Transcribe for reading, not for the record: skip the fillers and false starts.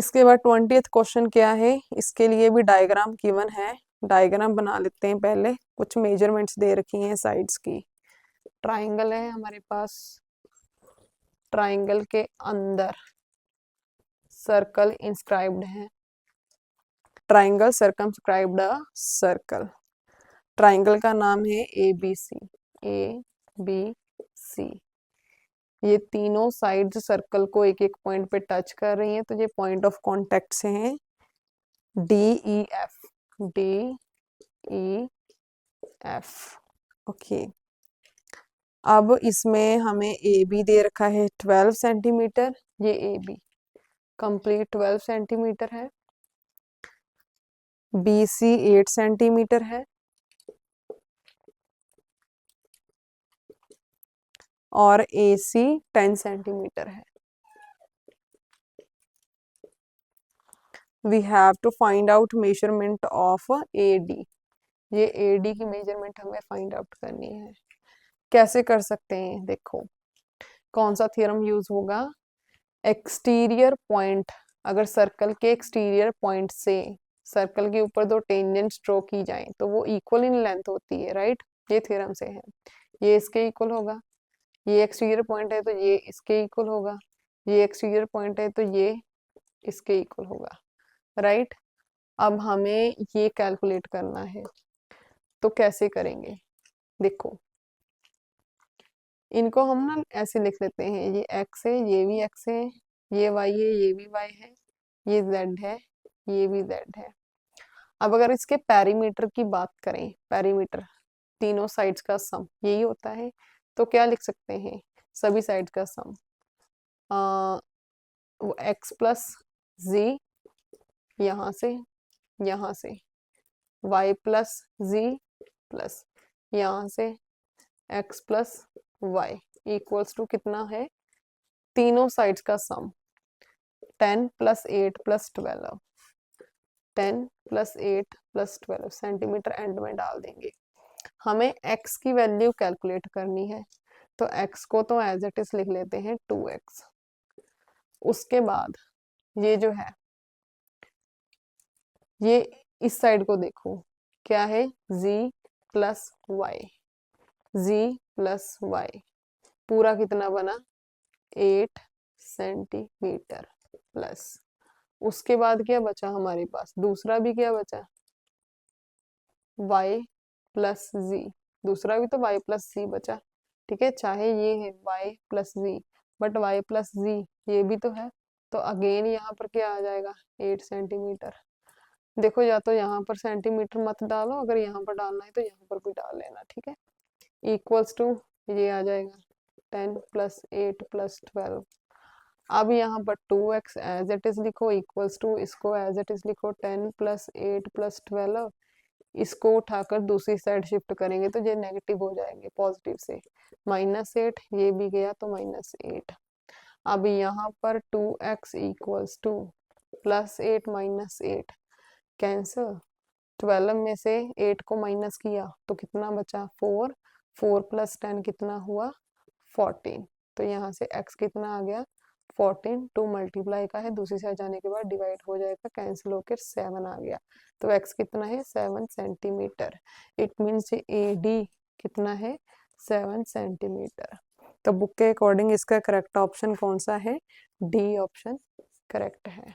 इसके बाद 20th question क्या है, इसके लिए भी डायग्राम गिवन है। डायग्राम बना लेते हैं पहले। कुछ मेजरमेंट्स दे रखी हैं साइड्स की। ट्राइंगल है हमारे पास, ट्राइंगल के अंदर सर्कल इंस्क्राइब्ड है। Triangle circumscribed a circle. Triangle का नाम है ABC। ABC। ये तीनों साइड्स सर्कल को एक एक पॉइंट पे टच कर रही हैं, तो ये पॉइंट ऑफ कांटेक्ट से हैं DEF। DEF। ओके। अब इसमें हमें AB दे रखा है 12 सेंटीमीटर। ये AB कंप्लीट 12 सेंटीमीटर है। BC 8 सेंटीमीटर है और AC 10 सेंटीमीटर है। We have to find out measurement of AD। ये AD की मेजरमेंट हमें फाइंड आउट करनी है। कैसे कर सकते हैं, देखो कौन सा थ्योरम यूज होगा। एक्सटीरियर पॉइंट, अगर सर्कल के एक्सटीरियर पॉइंट से सर्कल के ऊपर दो टेंजेंट ड्रॉ की जाए तो वो इक्वल इन लेंथ होती है, राइट। ये थ्योरम से है। ये इसके इक्वल होगा। ये एक्सटीरियर पॉइंट है तो ये इसके इक्वल होगा। ये एक्सटीरियर पॉइंट है तो ये इसके इक्वल होगा, राइट। अब हमें ये कैलकुलेट करना है, तो कैसे करेंगे, देखो इनको हम ना ऐसे लिख लेते हैं। ये x है, ये भी x है, ये y है, ये भी y है, ये z है, ये भी z है। अब अगर इसके पेरीमीटर की बात करें, पेरीमीटर तीनों साइड्स का सम यही होता है, तो क्या लिख सकते हैं, सभी साइड्स का सम x प्लस z यहाँ से यहाँ से, y प्लस z प्लस यहाँ से x plus y equals to कितना है, तीनों साइड्स का sum 10 plus 8 plus 12। 10 plus 8 plus 12 centimetre end में डाल देंगे। हमें x की वैल्यू कैलकुलेट करनी है, तो x को तो एज इट इज लिख लेते हैं 2x। उसके बाद ये जो है, ये इस साइड को देखो क्या है, z plus Y. z plus Y पूरा कितना बना, 8 सेंटीमीटर प्लस। उसके बाद क्या बचा हमारे पास, दूसरा भी क्या बचा, y प्लस z। दूसरा भी तो y प्लस z बचा, ठीक है। चाहे ये है y plus z, but y plus z ये भी तो है, तो अगेन यहाँ पर क्या आ जाएगा, 8 सेंटीमीटर। देखो या तो यहाँ पर सेंटीमीटर मत डालो, अगर यहाँ पर डालना है तो यहाँ पर भी डाल लेना, ठीक है। इक्वल्स टू ये आ जाएगा 10 प्लस 8 प्लस 12। अब यहाँ पर 2x एज इट इज लिखो, इक्वल्स टू इसको एज इट इज लिखो 10 प्लस 8 प्लस 12। इसको उठाकर दूसरी साइड शिफ्ट करेंगे तो ये नेगेटिव हो जाएंगे पॉजिटिव से, -8, ये भी गया तो -8। अब यहाँ पर 2x equals two plus 8 -8 cancel. 12 में से 8 को माइनस किया तो कितना बचा, 4। 4 प्लस 10 कितना हुआ, 14। तो यहाँ से x कितना आ गया, 14। 2 मल्टीप्लाई का है, दूसरी साइड जाने के बाद डिवाइड हो जाएगा, कैंसिल होकर 7 आ गया। तो x कितना है, 7 सेंटीमीटर। इट मीन्स AD कितना है, 7 सेंटीमीटर। तो बुक के अकॉर्डिंग इसका करेक्ट ऑप्शन कौन सा है, D ऑप्शन करेक्ट है।